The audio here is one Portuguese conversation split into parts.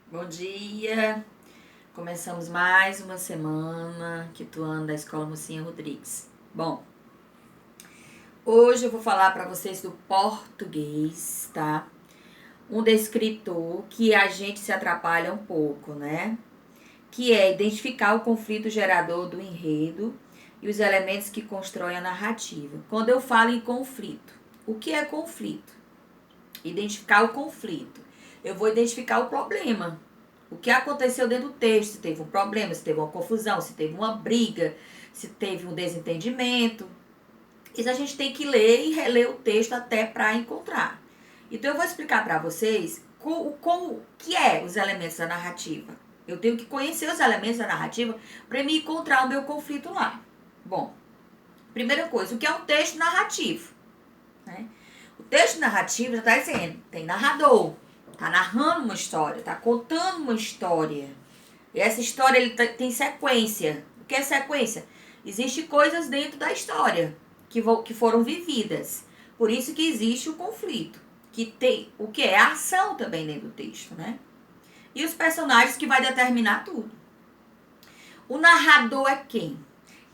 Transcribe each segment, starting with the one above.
Bom dia! Começamos mais uma semana quituando da Escola Mocinha Rodrigues. Bom, hoje eu vou falar para vocês do português, tá? Um descritor que a gente se atrapalha um pouco, né? Que é identificar o conflito gerador do enredo e os elementos que constroem a narrativa. Quando eu falo em conflito, o que é conflito? Identificar o conflito. Eu vou identificar o problema. O que aconteceu dentro do texto, se teve um problema, se teve uma confusão, se teve uma briga, se teve um desentendimento. Isso a gente tem que ler e reler o texto até para encontrar. Então eu vou explicar para vocês como que é os elementos da narrativa. Eu tenho que conhecer os elementos da narrativa para me encontrar o meu conflito lá. Bom, primeira coisa, o que é um texto narrativo? Né? O texto narrativo já está dizendo, tem narrador, tá narrando uma história, tá contando uma história. E essa história tem sequência. O que é sequência? Existem coisas dentro da história que foram vividas. Por isso que existe o conflito. Que tem o que é a ação também dentro do texto, né? E os personagens que vai determinar tudo. O narrador é quem?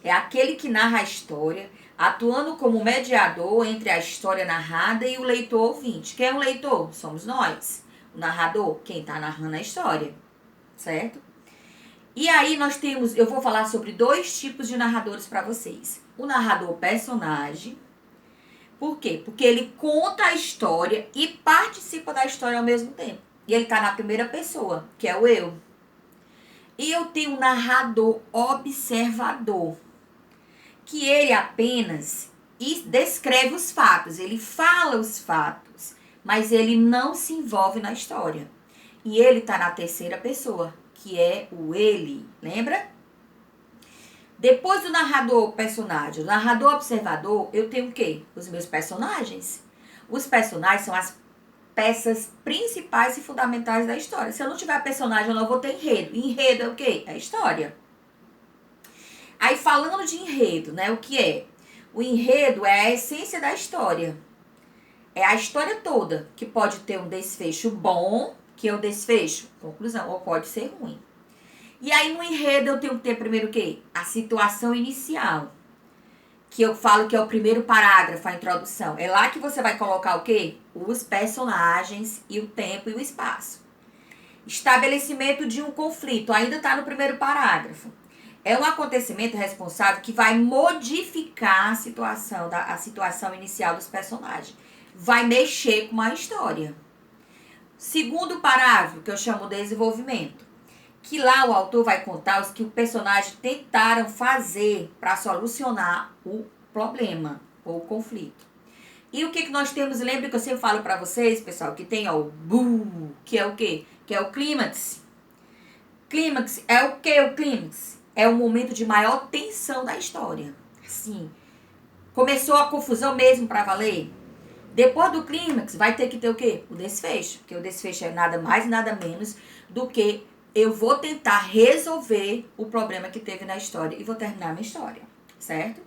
É aquele que narra a história, atuando como mediador entre a história narrada e o leitor ouvinte. Quem é o leitor? Somos nós. O narrador, quem está narrando a história, certo? E aí nós temos, eu vou falar sobre 2 tipos de narradores para vocês. O narrador personagem. Por quê? Porque ele conta a história e participa da história ao mesmo tempo. E ele está na primeira pessoa, que é o eu. E eu tenho um narrador observador, que ele apenas descreve os fatos, ele fala os fatos, mas ele não se envolve na história. E ele está na terceira pessoa, que é o ele, lembra? Depois do narrador personagem, o narrador observador, eu tenho o quê? Os meus personagens. Os personagens são as peças principais e fundamentais da história. Se eu não tiver personagem, eu não vou ter enredo. Enredo é o quê? É história. Aí falando de enredo, né? O que é? O enredo é a essência da história. É a história toda, que pode ter um desfecho bom, que é o desfecho, conclusão, ou pode ser ruim. E aí no enredo eu tenho que ter primeiro o quê? A situação inicial, que eu falo que é o primeiro parágrafo, a introdução. É lá que você vai colocar o quê? Os personagens e o tempo e o espaço. Estabelecimento de um conflito, ainda está no primeiro parágrafo. É um acontecimento responsável que vai modificar a situação inicial dos personagens. Vai mexer com a história. Segundo parágrafo, que eu chamo de desenvolvimento, que lá o autor vai contar os que o personagem tentaram fazer para solucionar o problema ou o conflito. E o que nós temos, lembra que eu sempre falo para vocês, pessoal, que tem o boom, que é o quê? Que é o clímax. Clímax é o que o clímax? É o momento de maior tensão da história. Assim, começou a confusão mesmo para valer. Depois do clímax, vai ter que ter o quê? O desfecho. Porque o desfecho é nada mais, nada menos do que eu vou tentar resolver o problema que teve na história e vou terminar a minha história, certo?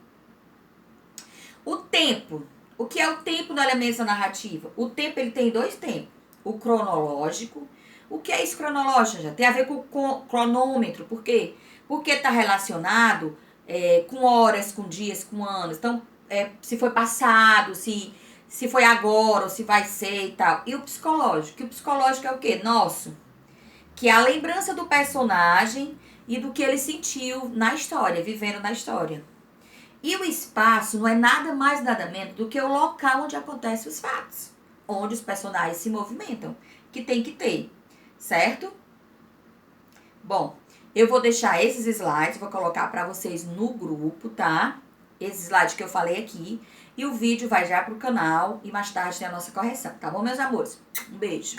O tempo. O que é o tempo no elemento da narrativa? O tempo, ele tem 2 tempos. O cronológico. O que é isso cronológico, já? Tem a ver com o cronômetro. Por quê? Porque está relacionado com horas, com dias, com anos. Então, se foi passado, se foi agora ou se vai ser e tal. E o psicológico? Que o psicológico é o quê? Nosso. Que é a lembrança do personagem e do que ele sentiu na história, vivendo na história. E o espaço não é nada mais, nada menos do que o local onde acontecem os fatos. Onde os personagens se movimentam. Que tem que ter, certo? Bom, eu vou deixar esses slides, vou colocar para vocês no grupo, tá? Esses slides que eu falei aqui. E o vídeo vai já pro canal e mais tarde tem a nossa correção, tá bom, meus amores? Um beijo.